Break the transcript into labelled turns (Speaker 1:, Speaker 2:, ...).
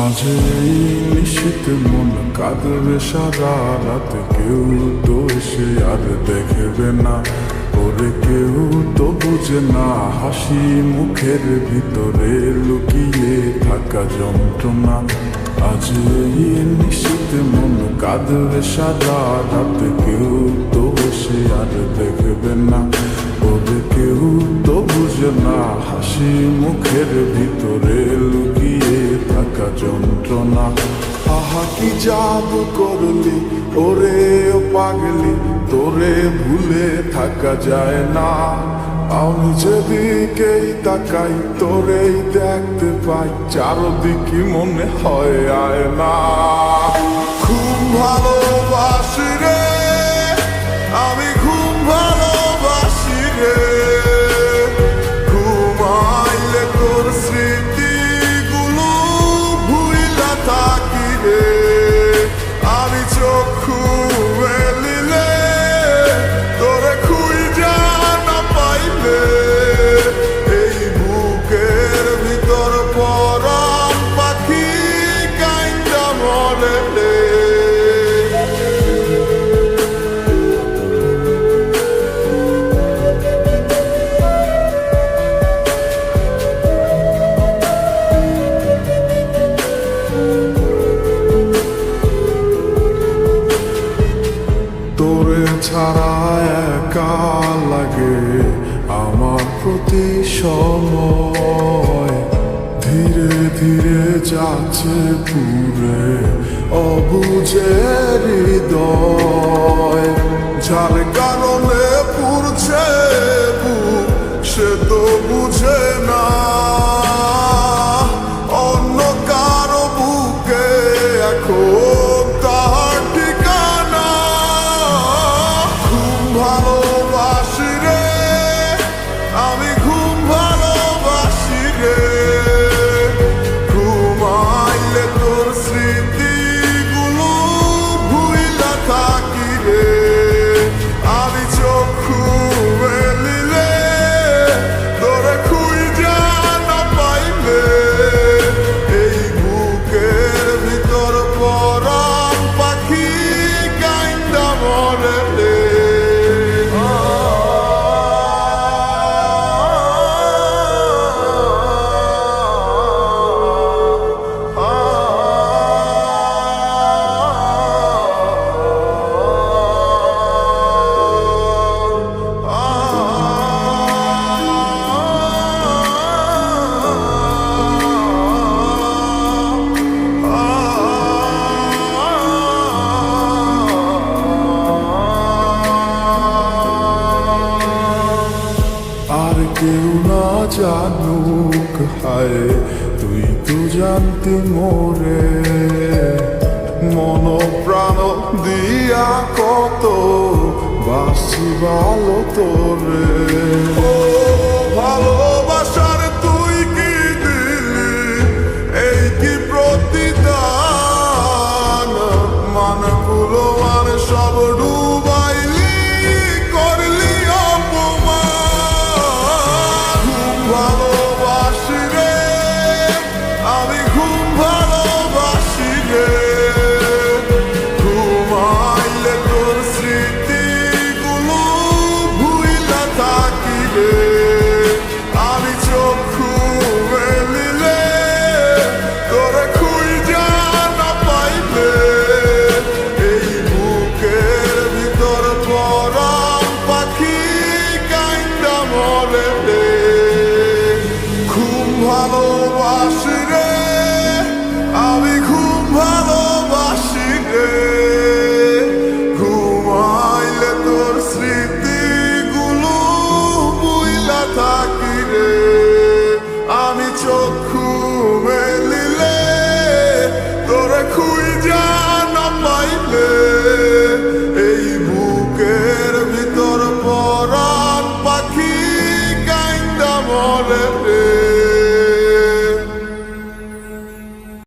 Speaker 1: আজ এই নিশীথ মন কাঁদবে সারা রাত, কেউ তো এসে আর দেখবে না, ওরে কেউ তো বুঝে না হাসি মুখের ভিতরে লুকিয়ে থাকা যন্ত্রণা। আজ এই নিশীথ মন কাঁদবে সারা রাত, কেউ তো এসে আর দেখবে না, ওরে কেউ তো বুঝে না হাসি মুখের ভিতরে লুকিয়ে থাকা যন্ত্রণা। আহা কি জাদু করলি ওরে ও পাগলি, তোরে ভুলে থাকা যায় না। আমি যেদিকেই তাকাই তোরেই দেখতে পাই, চারদিকে মনে হয় আয় না। খুব ভালোবাসি রে আমি, খুব ভালোবাসি রে, ঘুমাইলে তোর স্মৃতিগুলো ভুইলা থাকি রে। আমি চক্ষু মেলিলে তোরে খুঁজা না পাইলে, এই বুকের ভিতর পরাণ পাখি কাইন্দা মরে রে। তোরে ছাড়া একা লাগে আমার প্রতি সময়, ধীরে ধীরে যাচ্ছে পুরে অবুঝের হৃদয়। যার কারণে পুরছে বুক সে তো বুঝে না, অন্য কারো বুকে এখন তাহার ঠিকানা। খুব ভালোবাসি রে আমি, খুব ভালোবাসি রে, ঘুমাইলে তোর স্মৃতিগুলো ভুইলা থাকি রে। আমি চক্ষু মেলিলে তোরে খুঁজা না পাইলে, এই বুকের ভিতর পরাণ পাখি কাইন্দা মরে রে। আর কেউ না জানুক হায় তুই তো জানতি মোরে, মন প্রাণ দিয়া কত বাসি ভালো তোরে।